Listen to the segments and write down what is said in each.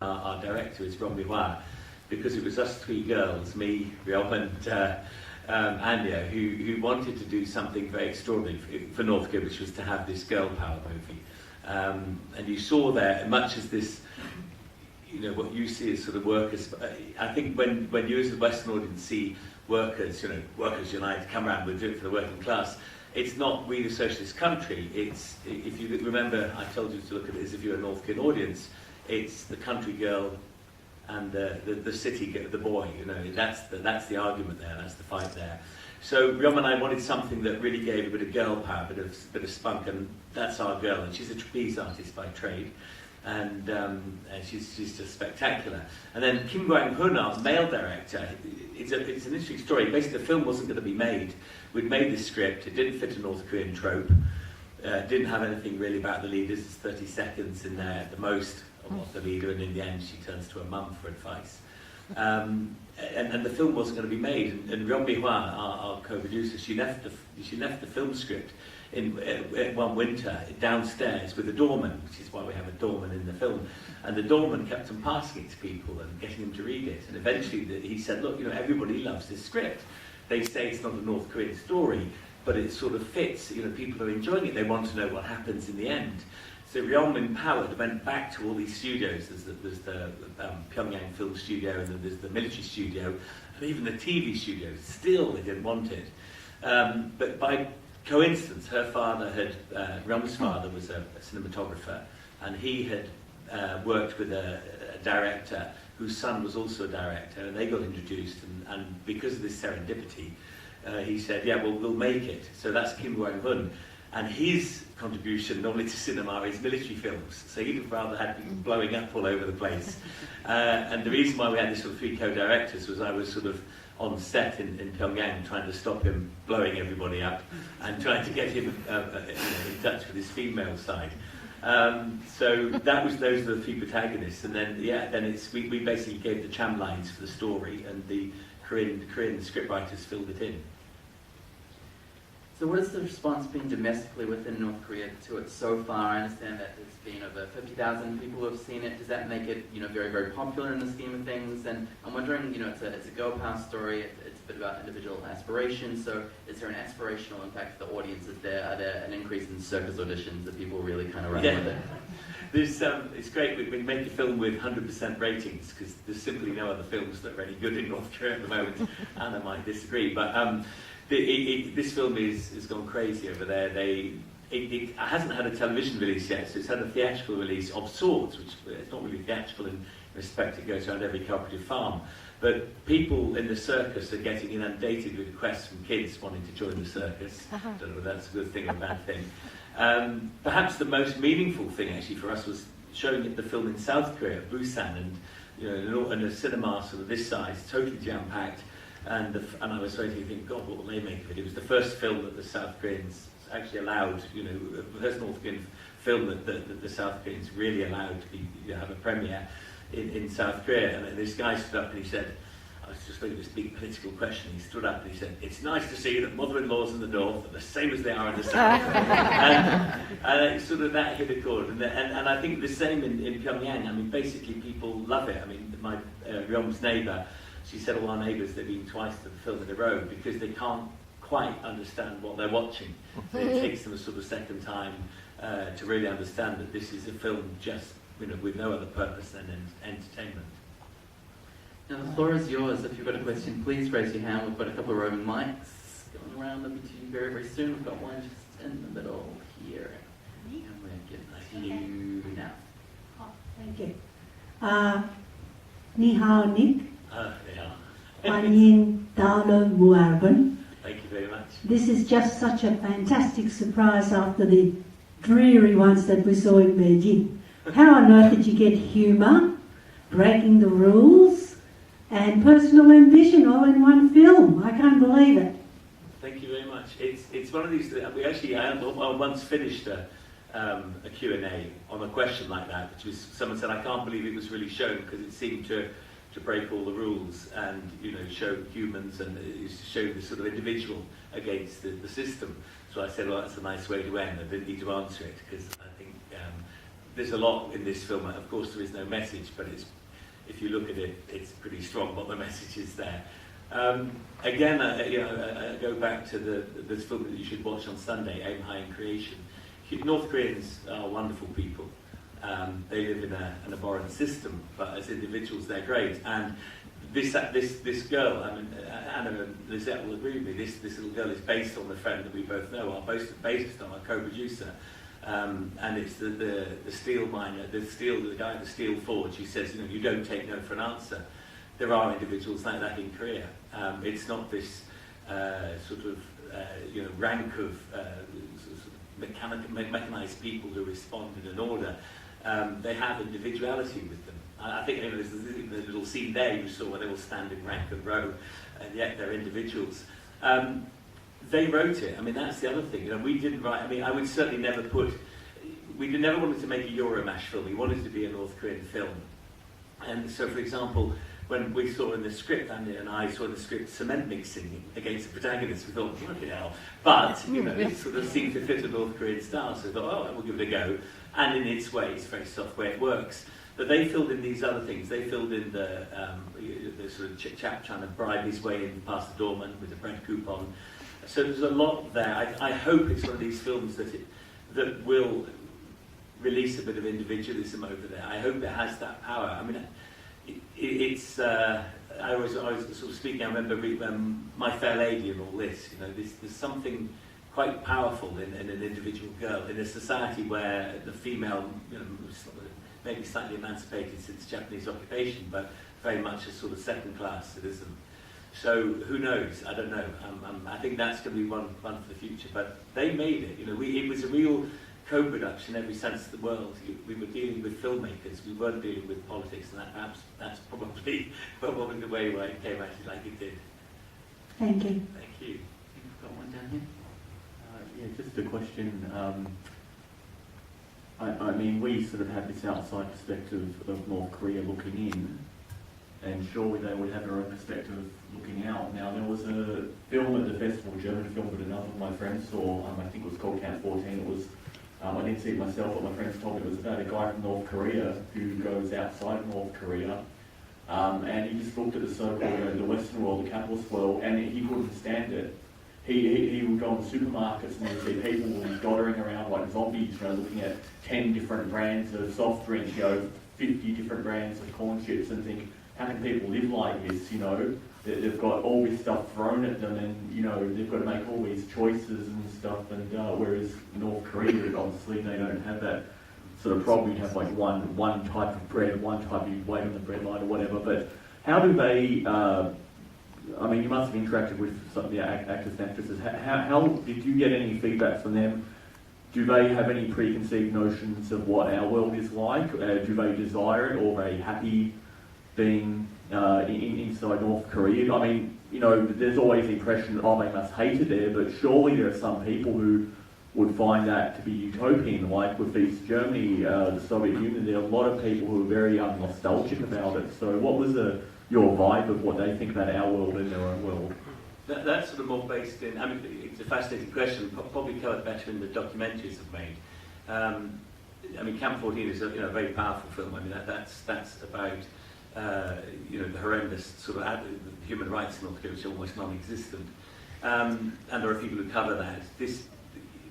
our director is Ron Miroir, because it was us three girls, me, Riom and Anya, who wanted to do something very extraordinary for Northcote, which was to have this girl power movie. And you saw there, much as this, what you see as sort of workers, I think when you as a Western audience see workers, workers unite, Comrade, we'll do it for the working class, it's not we the socialist country, it's, if you remember, I told you to look at it as if you're a Northcote audience, it's the country girl and the city, the boy, that's the argument there, that's the fight there. So Riom and I wanted something that really gave a bit of girl power, a bit of spunk, and that's our girl, and she's a trapeze artist by trade, and she's just spectacular. And then Kim Gwang-hun, our male director, it's an interesting story. Basically, the film wasn't going to be made. We'd made this script, it didn't fit a North Korean trope, didn't have anything really about the leaders, it's 30 seconds in there at the most of the leader, and in the end she turns to her mum for advice. And the film wasn't going to be made, and Riom Miroir, our co-producer, she left the film script in one winter downstairs with a doorman, which is why we have a doorman in the film, and the doorman kept on passing it to people and getting them to read it, and eventually he said, look, everybody loves this script. They say it's not a North Korean story, but it sort of fits, people are enjoying it, they want to know what happens in the end. So Riom, empowered, went back to all these studios. There's the Pyongyang Film Studio, and then there's the military studio, and even the TV studio. Still, they didn't want it. But by coincidence, her father Riom's father was a cinematographer, and he had worked with a director whose son was also a director, and they got introduced, and because of this serendipity, he said, yeah, well, we'll make it. So that's Kim Gwang-hun. And his contribution normally to cinema is military films. So he'd have rather had people blowing up all over the place. And the reason why we had this sort of three co-directors was I was sort of on set in Pyongyang trying to stop him blowing everybody up and trying to get him in touch with his female side. So those are the three protagonists. And then, we basically gave the tram lines for the story, and the Korean scriptwriters filled it in. So what has the response been domestically within North Korea to it so far? I understand that there's been over 50,000 people who have seen it. Does that make it, very, very popular in the scheme of things? And I'm wondering, it's a girl power story. It's a bit about individual aspiration. So is there an aspirational impact for the audience? Are there an increase in circus auditions that people really kind of run with it? It's great. We make a film with 100% ratings because there's simply no other films that are any good in North Korea at the moment. Anna might disagree, but this film has gone crazy over there. It hasn't had a television release yet, so it's had a theatrical release of sorts, which it's not really theatrical in respect it goes around every cooperative farm. But people in the circus are getting inundated with requests from kids wanting to join the circus. I don't know whether that's a good thing or a bad thing. Perhaps the most meaningful thing actually for us was showing the film in South Korea, Busan, and in a cinema sort of this size, totally jam-packed. And I was waiting to think, God, what will they make of it? It was the first film that the South Koreans actually allowed, the first North Korean film that the South Koreans really allowed to have a premiere in South Korea. And then this guy stood up and he said, I was just looking at this big political question, he stood up and he said, it's nice to see that mother-in-laws in the north are the same as they are in the south. and sort of that hit a chord. And I think the same in Pyongyang. I mean, basically people love it. I mean, my Riom's neighbour, she said all our neighbours, they've been twice to the film in a row because they can't quite understand what they're watching. It takes them a sort of second time to really understand that this is a film just with no other purpose than entertainment. Now the floor is yours. If you've got a question, please raise your hand. We've got a couple of roving mics going around. They'll be to you very, very soon. We've got one just in the middle here. And we're getting to you now. Oh, thank you. Ni hao, Nick. Yeah. Thank you very much. This is just such a fantastic surprise after the dreary ones that we saw in Beijing. How on earth did you get humour, breaking the rules, and personal ambition all in one film? I can't believe it. Thank you very much. It's one of these that we actually, I once finished a Q&A on a question like that, which was, someone said, I can't believe it was really shown because it seemed to break all the rules and show humans and show the sort of individual against the system. So I said, well, that's a nice way to end. I didn't need to answer it because I think there's a lot in this film. Of course, there is no message, but if you look at it, it's pretty strong what the message is there. Again, I go back to this film that you should watch on Sunday, Aim High in Creation. North Koreans are wonderful people. They live in an abhorrent system, but as individuals, they're great. And this girl, I mean, Anna and Lisette will agree with me. This little girl is based on the friend that we both know, based on our co-producer. And it's the steel miner, the guy at the steel forge who says, you don't take no for an answer. There are individuals like that in Korea. It's not this rank of mechanized people who respond in an order. They have individuality with them. I think there's the little scene there you saw where they all stand in rank and row, and yet they're individuals. They wrote it. I mean, that's the other thing. We didn't write. I mean, I would certainly never put. We never wanted to make a Euromash film. We wanted it to be a North Korean film. And so, for example, when we saw in the script, Andy and I saw in the script cement mixing against the protagonist, we thought, bloody hell. But, it sort of seemed to fit a North Korean style, so we thought, we'll give it a go. And in its way, it's a very soft way it works. But they filled in these other things. They filled in the sort of chap trying to bribe his way in past the doorman with a bread coupon. So there's a lot there. I hope it's one of these films that will release a bit of individualism over there. I hope it has that power. I mean, it's. I was sort of speaking. I remember My Fair Lady and all this. There's something quite powerful in an individual girl in a society where the female, maybe slightly emancipated since Japanese occupation, but very much a sort of second-class citizen. So who knows? I don't know. I think that's going to be one for the future. But they made it. It was a real co-production in every sense of the world. We were dealing with filmmakers. We weren't dealing with politics, and that's probably the way why it came at it like it did. Thank you. Thank you. You've got one down here. Just a question. I mean, we sort of have this outside perspective of North Korea looking in, and surely they would have their own perspective looking out. Now, there was a film at the festival, a German film that another of my friends saw, I think it was called Camp 14. It was, I didn't see it myself, but my friends told me it was about a guy from North Korea who goes outside North Korea, and he just looked at the so-called the Western world, the capitalist world, and he couldn't stand it. He would go in supermarkets and he'd see people doddering around like zombies, looking at 10 different brands of soft drinks, 50 different brands of corn chips, and think, how can people live like this? They've got all this stuff thrown at them, and they've got to make all these choices and stuff. And whereas North Korea, obviously, they don't have that sort of problem. You have like one type of bread, one type you wait on the bread line or whatever. But how do they? I mean, you must have interacted with some of the actors and actresses. How did you get any feedback from them? Do they have any preconceived notions of what our world is like? Do they desire it, or are they happy being inside North Korea? I mean, there's always the impression that, they must hate it there, but surely there are some people who would find that to be utopian, like with East Germany, the Soviet Union. There are a lot of people who are very nostalgic about it. So what was your vibe of what they think about our world and their own world? That's sort of more based in, it's a fascinating question, probably covered better in the documentaries I've made. Camp 14 is a very powerful film. That's about the horrendous sort of human rights in North Korea, which are almost non-existent. And there are people who cover that. This,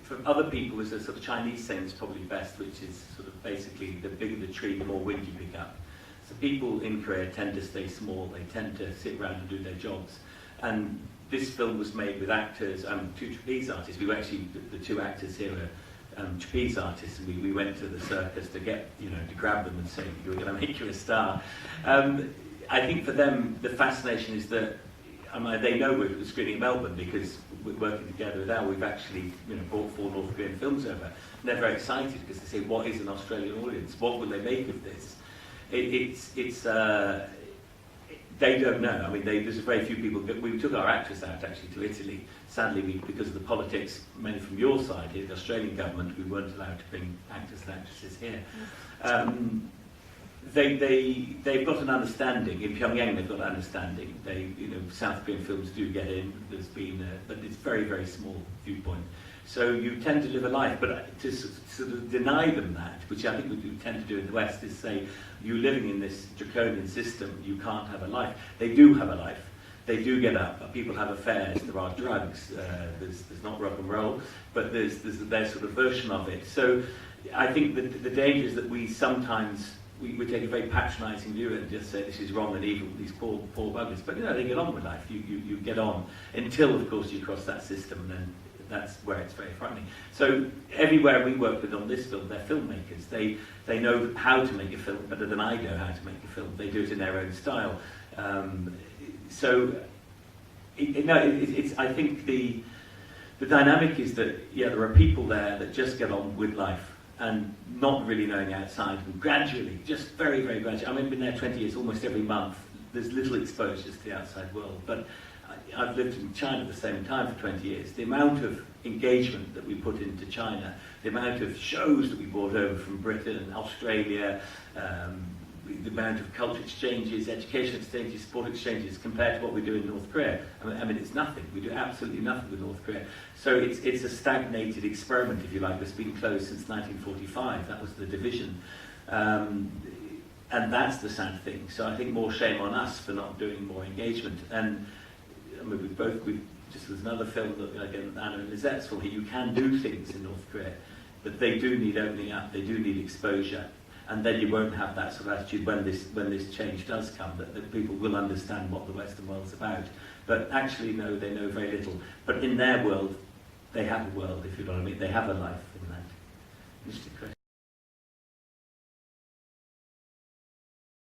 for other people, is a sort of Chinese saying is probably best, which is sort of basically the bigger the tree, the more wind you pick up. So people in Korea tend to stay small. They tend to sit around and do their jobs. And this film was made with actors, two trapeze artists. We were actually, the two actors here are trapeze artists, and we went to the circus to get, to grab them and say, we're going to make you a star. I think for them, the fascination is that they know we're screening in Melbourne because we're working together with Al. We've actually, brought 4 North Korean films over. And they're very excited because they say, what is an Australian audience? What will they make of this? They don't know. There's very few people. We took our actors out actually to Italy. Sadly, because of the politics, mainly from your side here, the Australian government, we weren't allowed to bring actors and actresses here. They've got an understanding. In Pyongyang, they've got an understanding. South Korean films do get in. There's been, but it's very, very small viewpoint. So you tend to live a life, but to sort of deny them that, which I think we do tend to do in the West, is say, you're living in this draconian system, you can't have a life. They do have a life. They do get up. People have affairs. There are drugs. There's not rock and roll, but there's their sort of version of it. So I think that the danger is that we sometimes we take a very patronising view and just say this is wrong and evil, these poor buggers. But they get on with life. You get on until, of course, you cross that system, and then that's where it's very frightening. So everywhere we work with on this film, they're filmmakers. They know how to make a film better than I know how to make a film. They do it in their own style. So I think the dynamic is that there are people there that just get on with life and not really knowing outside, and gradually, just very, very gradually. I mean, I've been there 20 years, almost every month. There's little exposure to the outside world, but I've lived in China at the same time for 20 years. The amount of engagement that we put into China, the amount of shows that we brought over from Britain and Australia, the amount of culture exchanges, education exchanges, sport exchanges compared to what we do in North Korea. I mean, it's nothing. We do absolutely nothing with North Korea. So it's a stagnated experiment, if you like, that's been closed since 1945. That was the division. And that's the sad thing. So I think more shame on us for not doing more engagement. And I mean, just there's another film that, again, Anna and Lizette's film here, you can do things in North Korea, but they do need opening up, they do need exposure. And then you won't have that sort of attitude when this change does come, that people will understand what the Western world's about. But actually, no, they know very little. But in their world, they have a world, if you know what I mean. They have a life in that. Interesting question.